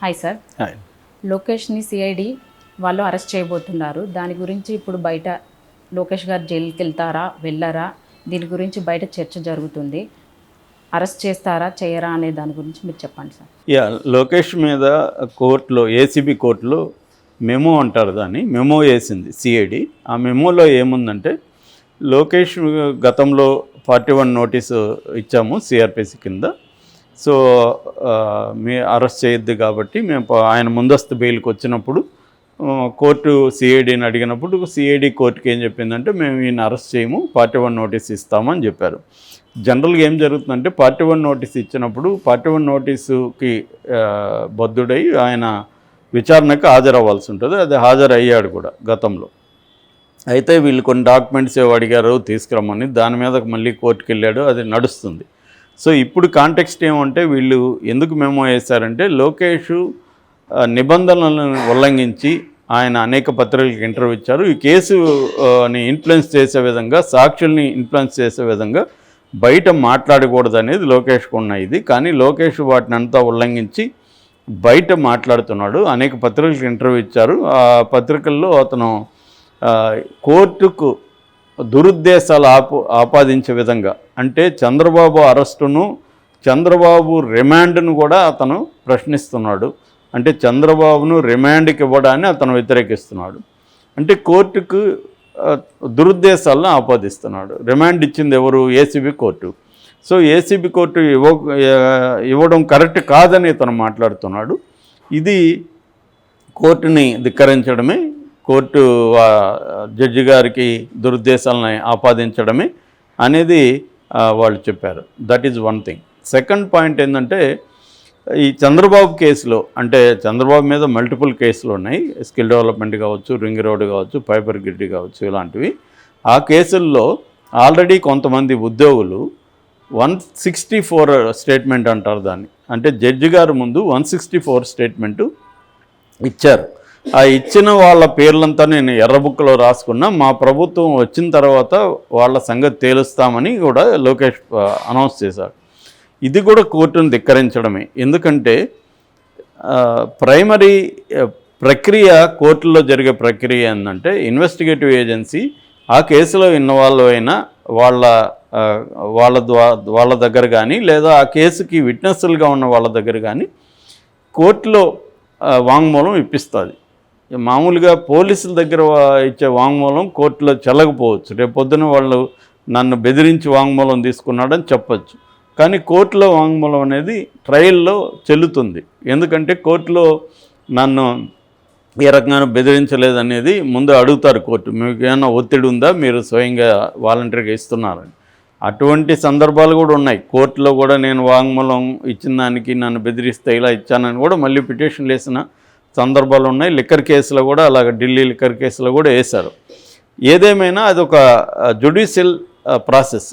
Hi sir. Hi. లోకేష్ని CID వాళ్ళు arrest చేయబోతున్నారు. దాని గురించి ఇప్పుడు బయట లోకేష్ గారు జైలుకి వెళ్తారా వెళ్ళరా దీని గురించి బయట చర్చ జరుగుతుంది. అరెస్ట్ చేస్తారా చేయరా అనే దాని గురించి మీరు చెప్పండి సార్. లోకేష్ మీద కోర్టులో ఏసీబీ కోర్టులో మెమో అంటారు, దాన్ని మెమో వేసింది సిఐడి. ఆ మెమోలో ఏముందంటే లోకేష్ గతంలో 41 నోటీసు ఇచ్చాము సిఆర్పిసి కింద. సో మీ అరెస్ట్ చేయొద్దు కాబట్టి మేము ఆయన ముందస్తు బెయిల్కి వచ్చినప్పుడు కోర్టు సిఐడిని అడిగినప్పుడు సిఐడి కోర్టుకి ఏం చెప్పిందంటే మేము ఈయన అరెస్ట్ చేయము, 41 నోటీస్ ఇస్తామని చెప్పారు. జనరల్గా ఏం జరుగుతుందంటే 41 నోటీస్ ఇచ్చినప్పుడు 41 నోటీసుకి బద్ధుడై ఆయన విచారణకు హాజరవ్వాల్సి ఉంటుంది. అది హాజరయ్యాడు కూడా గతంలో. అయితే వీళ్ళు కొన్ని డాక్యుమెంట్స్ అడిగారు తీసుకురమ్మని, దాని మీద మళ్ళీ కోర్టుకి వెళ్ళాడు, అది నడుస్తుంది. సో ఇప్పుడు కాంటెక్స్ట్ ఏమంటే వీళ్ళు ఎందుకు మెమో వేశారంటే లోకేష్ నిబంధనలను ఉల్లంఘించి ఆయన అనేక పత్రికలకు ఇంటర్వ్యూ ఇచ్చారు. ఈ కేసుని ఇన్ఫ్లుయెన్స్ చేసే విధంగా, సాక్షుల్ని ఇన్ఫ్లుయెన్స్ చేసే విధంగా బయట మాట్లాడకూడదు అనేది లోకేష్కు ఉన్న ఇది. కానీ లోకేష్ వాటిని అంతా ఉల్లంఘించి బయట మాట్లాడుతున్నాడు. అనేక పత్రికలకు ఇంటర్వ్యూ ఇచ్చారు. ఆ పత్రికల్లో అతను కోర్టుకు దురుద్దేశాలు ఆపాదించే విధంగా, అంటే చంద్రబాబు అరెస్టును, చంద్రబాబు రిమాండ్ను కూడా అతను ప్రశ్నిస్తున్నాడు. అంటే చంద్రబాబును రిమాండ్కి ఇవ్వడాన్ని అతను వ్యతిరేకిస్తున్నాడు. అంటే కోర్టుకు దురుద్దేశాలను ఆపాదిస్తున్నాడు. రిమాండ్ ఇచ్చింది ఎవరు? ACB court. So ACB court ఇవ్వడం కరెక్ట్ కాదని అతను మాట్లాడుతున్నాడు. ఇది కోర్టుని ధిక్కరించడమే, కోర్టు జడ్జి గారికి దురుద్దేశాలని ఆపాదించడమే అనేది వాళ్ళు చెప్పారు. That is one thing. Second point ఏంటంటే ఈ చంద్రబాబు కేసులో, అంటే చంద్రబాబు మీద మల్టిపుల్ కేసులు ఉన్నాయి. స్కిల్ డెవలప్మెంట్ కావచ్చు, రింగ్ రోడ్ కావచ్చు, ఫైబర్ గ్రిడ్ కావచ్చు, ఇలాంటివి. ఆ కేసుల్లో ఆల్రెడీ కొంతమంది ఉద్యోగులు 164 స్టేట్మెంట్ అంటారు దాన్ని, అంటే జడ్జి గారి ముందు 164 స్టేట్మెంటు ఇచ్చారు. ఆ ఇచ్చిన వాళ్ళ పేర్లంతా నేను ఎర్రబుక్లో రాసుకున్నా, మా ప్రభుత్వం వచ్చిన తర్వాత వాళ్ళ సంగతి తేలుస్తామని కూడా లోకేష్ అనౌన్స్ చేశారు. ఇది కూడా కోర్టును ధిక్కరించడమే. ఎందుకంటే ప్రైమరీ ప్రక్రియ, కోర్టులో జరిగే ప్రక్రియ ఏంటంటే ఇన్వెస్టిగేటివ్ ఏజెన్సీ ఆ కేసులో ఇన్వాల్వ్ అయిన వాళ్ళ దగ్గర కానీ, లేదా ఆ కేసుకి విట్నెస్లుగా ఉన్న వాళ్ళ దగ్గర కానీ కోర్టులో వాంగ్మూలం ఇప్పిస్తుంది. మామూలుగా పోలీసుల దగ్గర ఇచ్చే వాంగ్మూలం కోర్టులో చెల్లకపోవచ్చు. రేపు పొద్దున వాళ్ళు నన్ను బెదిరించి వాంగ్మూలం తీసుకున్నాడని చెప్పచ్చు. కానీ కోర్టులో వాంగ్మూలం అనేది ట్రయల్లో చెల్లుతుంది. ఎందుకంటే కోర్టులో నన్ను ఏ రకంగా బెదిరించలేదనేది ముందు అడుగుతారు కోర్టు. మీకు ఏమైనా ఒత్తిడి ఉందా, మీరు స్వయంగా వాలంటరీగా ఇస్తున్నారని. అటువంటి సందర్భాలు కూడా ఉన్నాయి. కోర్టులో కూడా నేను వాంగ్మూలం ఇచ్చిన దానికి నన్ను బెదిరిస్తే ఇలా ఇచ్చానని కూడా మళ్ళీ పిటిషన్లు వేసిన సందర్భాలు ఉన్నాయి. లిక్కర్ కేసులో కూడా అలాగ, ఢిల్లీ లిక్కర్ కేసులో కూడా వేశారు. ఏదేమైనా అది ఒక జ్యుడిషియల్ ప్రాసెస్.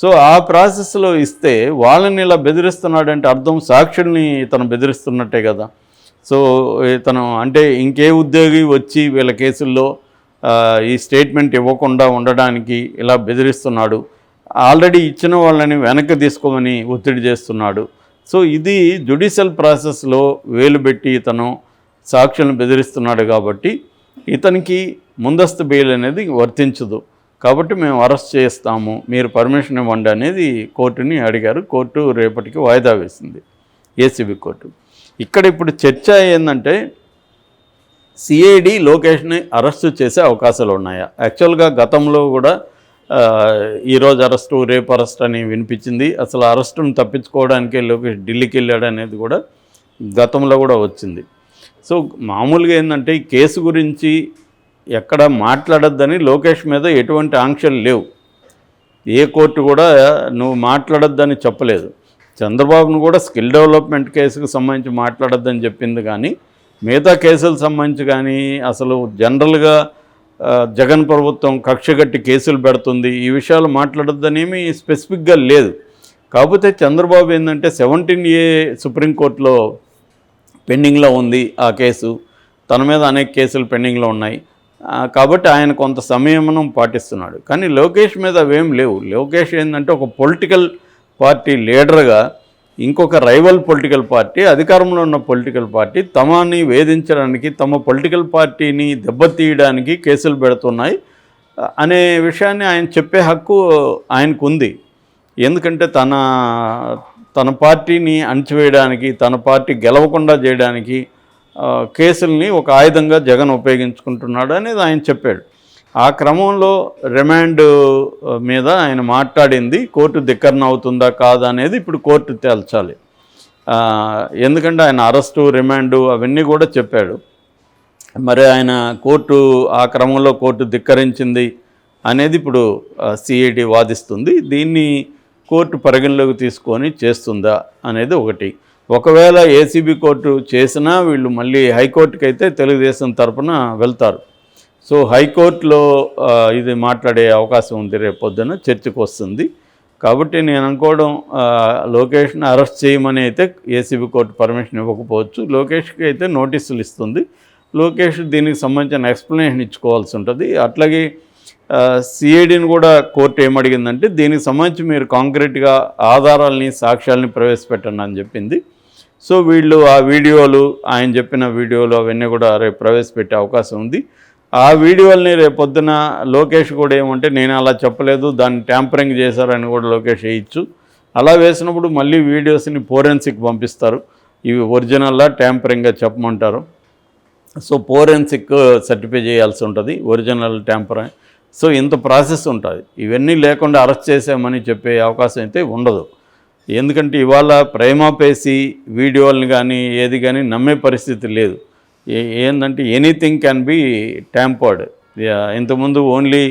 సో ఆ ప్రాసెస్లో ఇస్తే వాళ్ళని ఇలా బెదిరిస్తున్నాడంటే అర్థం సాక్షుల్ని ఇతను బెదిరిస్తున్నట్టే కదా. సో ఇతను అంటే ఇంకే ఉద్యోగి వచ్చి వీళ్ళ కేసుల్లో ఈ స్టేట్మెంట్ ఇవ్వకుండా ఉండడానికి ఇలా బెదిరిస్తున్నాడు, ఆల్రెడీ ఇచ్చిన వాళ్ళని వెనక్కి తీసుకోమని ఒత్తిడి చేస్తున్నాడు. సో ఇది జ్యుడిషియల్ ప్రాసెస్లో వేలు పెట్టి ఇతను సాక్షులను బెదిరిస్తున్నాడు. కాబట్టి ఇతనికి ముందస్తు బెయిల్ అనేది వర్తించదు. కాబట్టి మేము అరెస్ట్ చేస్తాము, మీరు పర్మిషన్ ఇవ్వండి అనేది కోర్టుని అడిగారు. కోర్టు రేపటికి వాయిదా వేసింది, ఏసీబీ కోర్టు. ఇక్కడ ఇప్పుడు చర్చ ఏంటంటే సిఐడి లోకేష్ని అరెస్టు చేసే అవకాశాలు ఉన్నాయా? యాక్చువల్గా గతంలో కూడా ఈరోజు అరెస్టు, రేపు అరెస్ట్ అని వినిపించింది. అసలు అరెస్టును తప్పించుకోవడానికే లోకేష్ ఢిల్లీకి వెళ్ళాడు అనేది కూడా గతంలో కూడా వచ్చింది. సో మామూలుగా ఏంటంటే ఈ కేసు గురించి ఎక్కడ మాట్లాడొద్దని లోకేష్ మీద ఎటువంటి ఆంక్షలు లేవు. ఏ కోర్టు కూడా నువ్వు మాట్లాడొద్దని చెప్పలేదు. చంద్రబాబును కూడా స్కిల్ డెవలప్మెంట్ కేసుకు సంబంధించి మాట్లాడొద్దని చెప్పింది. కానీ మిగతా కేసులకు సంబంధించి కానీ అసలు జనరల్గా జగన్ ప్రభుత్వం కక్షగట్టి కేసులు పెడుతుంది, ఈ విషయాలు మాట్లాడొద్దనేమి స్పెసిఫిక్గా లేదు. కాకపోతే చంద్రబాబు ఏంటంటే 17A సుప్రీంకోర్టులో పెండింగ్లో ఉంది ఆ కేసు, తన మీద అనేక కేసులు పెండింగ్లో ఉన్నాయి. కాబట్టి ఆయన కొంత సంయమనం పాటిస్తున్నాడు. కానీ లోకేష్ మీద అవేం లేవు. లోకేష్ ఏంటంటే ఒక పొలిటికల్ పార్టీ లీడర్గా ఇంకొక రైవల్ పొలిటికల్ పార్టీ, అధికారంలో ఉన్న పొలిటికల్ పార్టీ తమని వేధించడానికి, తమ పొలిటికల్ పార్టీని దెబ్బతీయడానికి కేసులు పెడుతున్నాయి అనే విషయాన్ని ఆయన చెప్పే హక్కు ఆయనకు ఉంది. ఎందుకంటే తన పార్టీని అణచివేయడానికి, తన పార్టీ గెలవకుండా చేయడానికి కేసుల్ని ఒక ఆయుధంగా జగన్ ఉపయోగించుకుంటున్నాడు అనేది ఆయన చెప్పాడు. ఆ క్రమంలో రిమాండ్ మీద ఆయన మాట్లాడింది కోర్టు ధిక్కరణ అవుతుందా కాదా అనేది ఇప్పుడు కోర్టు తేల్చాలి. ఎందుకంటే ఆయన అరెస్టు, రిమాండు అవన్నీ కూడా చెప్పాడు. మరి ఆయన ఆ క్రమంలో కోర్టు ధిక్కరించింది అనేది ఇప్పుడు సిఐడి వాదిస్తుంది. దీన్ని కోర్టు పరిగణలోకి తీసుకొని చేస్తుందా అనేది ఒకటి. ఒకవేళ ఏసీబీ కోర్టు చేసినా వీళ్ళు మళ్ళీ హైకోర్టుకి అయితే తెలుగుదేశం తరపున వెళ్తారు. సో హైకోర్టులో ఇది మాట్లాడే అవకాశం ఉంది, రేపు పొద్దున చర్చకు వస్తుంది. కాబట్టి నేను అనుకోవడం లోకేష్ని అరెస్ట్ చేయమని అయితే ఏసీబీ కోర్టు పర్మిషన్ ఇవ్వకపోవచ్చు. లోకేష్కి అయితే నోటీసులు ఇస్తుంది. లోకేష్ దీనికి సంబంధించిన ఎక్స్ప్లెనేషన్ ఇచ్చుకోవాల్సి ఉంటుంది. అట్లాగే సిఐడిని కూడా కోర్టు ఏమడిగిందంటే దీనికి సంబంధించి మీరు కాంక్రీట్గా ఆధారాలని, సాక్ష్యాలని ప్రవేశపెట్టండి అని చెప్పింది. సో వీళ్ళు ఆ వీడియోలు, ఆయన చెప్పిన వీడియోలు అవన్నీ కూడా రేపు ప్రవేశపెట్టే అవకాశం ఉంది. ఆ వీడియోల్ని రేపొద్దున లోకేష్ కూడా ఏమంటే నేను అలా చెప్పలేదు, దాన్ని ట్యాంపరింగ్ చేశారని కూడా లోకేష్ వేయచ్చు. అలా వేసినప్పుడు మళ్ళీ వీడియోస్ని ఫోరెన్సిక్ పంపిస్తారు. ఇవి ఒరిజినల్లా ట్యాంపరింగ్గా చెప్పమంటారు. సో ఫోరెన్సిక్ సర్టిఫై చేయాల్సి ఉంటుంది, ఒరిజినల్ ట్యాంపరింగ్. సో ఇంత ప్రాసెస్ ఉంటుంది. ఇవన్నీ లేకుండా అరెస్ట్ చేసామని చెప్పే అవకాశం అయితే ఉండదు. ఎందుకంటే ఇవాళ ప్రేమాపేసి వీడియోలను కానీ ఏది కానీ నమ్మే పరిస్థితి లేదు. ఏంటంటే ఎనీథింగ్ క్యాన్ బి ట్యాంపర్డ్. ఇంతకుముందు ఓన్లీ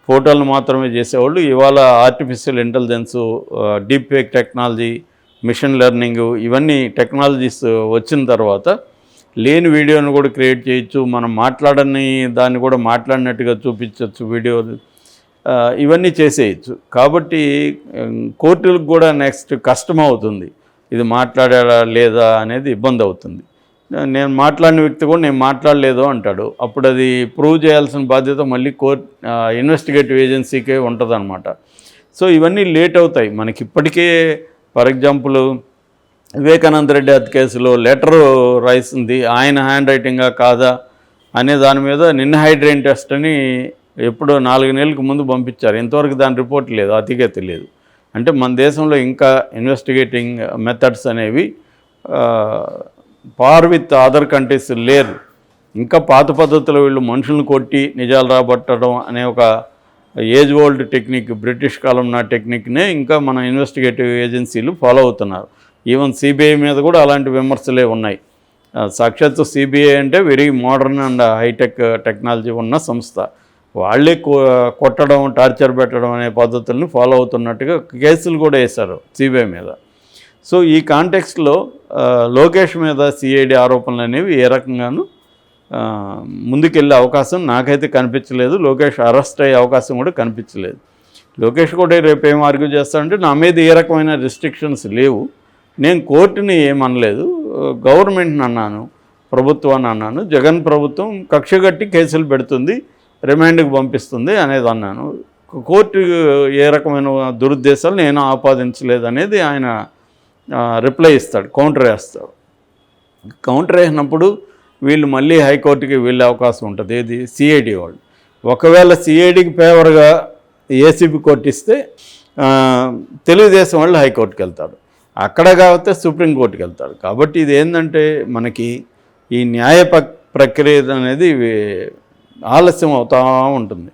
ఫోటోలు మాత్రమే చేసేవాళ్ళు. ఇవాళ artificial intelligence, deep fake technology, machine learning ఇవన్నీ టెక్నాలజీస్ వచ్చిన తర్వాత లేని వీడియోను కూడా క్రియేట్ చేయొచ్చు. మనం మాట్లాడని దాన్ని కూడా మాట్లాడినట్టుగా చూపించవచ్చు వీడియోలు, ఇవన్నీ చేసేయచ్చు. కాబట్టి కోర్టులకు కూడా నెక్స్ట్ కష్టం అవుతుంది. ఇది మాట్లాడారా లేదా అనేది ఇబ్బంది అవుతుంది. నేను మాట్లాడిన వ్యక్తి కూడా నేను మాట్లాడలేదు అంటాడు. అప్పుడు అది ప్రూవ్ చేయాల్సిన బాధ్యత మళ్ళీ ఇన్వెస్టిగేటివ్ ఏజెన్సీకే ఉంటుందన్నమాట. సో ఇవన్నీ లేట్ అవుతాయి. మనకి ఇప్పటికే ఫర్ ఎగ్జాంపుల్ వివేకానంద రెడ్డి హత్య కేసులో లెటర్ రాసింది ఆయన హ్యాండ్ రైటింగా కాదా అనే దాని మీద నిన్న హైడ్రేన్ టెస్ట్ అని ఎప్పుడో 4 నెలలకు ముందు పంపించారు. ఇంతవరకు దాని రిపోర్ట్ లేదు, అతిగతి లేదు. అంటే మన దేశంలో ఇంకా ఇన్వెస్టిగేటింగ్ మెథడ్స్ అనేవి పార్ విత్ అదర్ కంట్రీస్ లేరు. ఇంకా పాత పద్ధతిలో వీళ్ళు మనుషులను కొట్టి నిజాలు రాబట్టడం అనే ఒక ఏజ్ ఓల్డ్ టెక్నిక్, బ్రిటిష్ కాలం నా టెక్నిక్నే ఇంకా మన ఇన్వెస్టిగేటివ్ ఏజెన్సీలు ఫాలో అవుతున్నారు. ఈవెన్ సిబిఐ మీద కూడా అలాంటి విమర్శలే ఉన్నాయి. సాక్షాత్తు సిబిఐ అంటే very modern and hi-tech technology ఉన్న సంస్థ. వాళ్ళే కొట్టడం, టార్చర్ పెట్టడం అనే పద్ధతులను ఫాలో అవుతున్నట్టుగా కేసులు కూడా వేశారు సిబిఐ మీద. సో ఈ కాంటెక్స్ట్లో లోకేష్ మీద సిఐడి ఆరోపణలు అనేవి ఏ రకంగానూ ముందుకెళ్ళే అవకాశం నాకైతే కనిపించలేదు. లోకేష్ అరెస్ట్ అయ్యే అవకాశం కూడా కనిపించలేదు. లోకేష్ కూడా రేపు ఏం ఆర్గ్యూ చేస్తాడంటే నా మీద ఏ రకమైన రిస్ట్రిక్షన్స్ లేవు, నేను కోర్టుని ఏమనలేదు, గవర్నమెంట్ని అన్నాను, ప్రభుత్వాన్ని అన్నాను, జగన్ ప్రభుత్వం కక్షగట్టి కేసులు పెడుతుంది, రిమాండ్కి పంపిస్తుంది అనేది అన్నాను. కోర్టు ఏ రకమైన దురుద్దేశాలు నేను ఆపాదించలేదు అనేది ఆయన రిప్లై ఇస్తాడు, కౌంటర్ వేస్తాడు. కౌంటర్ వేసినప్పుడు వీళ్ళు మళ్ళీ హైకోర్టుకి వెళ్ళే అవకాశం ఉంటుంది. ఏది సిఐడి వాళ్ళు. ఒకవేళ సిఐడికి ఫేవర్గా ఏసీబీ కోర్టు ఇస్తే తెలుగుదేశం వాళ్ళు హైకోర్టుకి వెళ్తాడు, అక్కడ కాబట్టి సుప్రీంకోర్టుకి వెళ్తాడు. కాబట్టి ఇది ఏంటంటే మనకి ఈ న్యాయ ప్రక్రియ అనేది ఆలస్యం అవుతూ ఉంటుంది.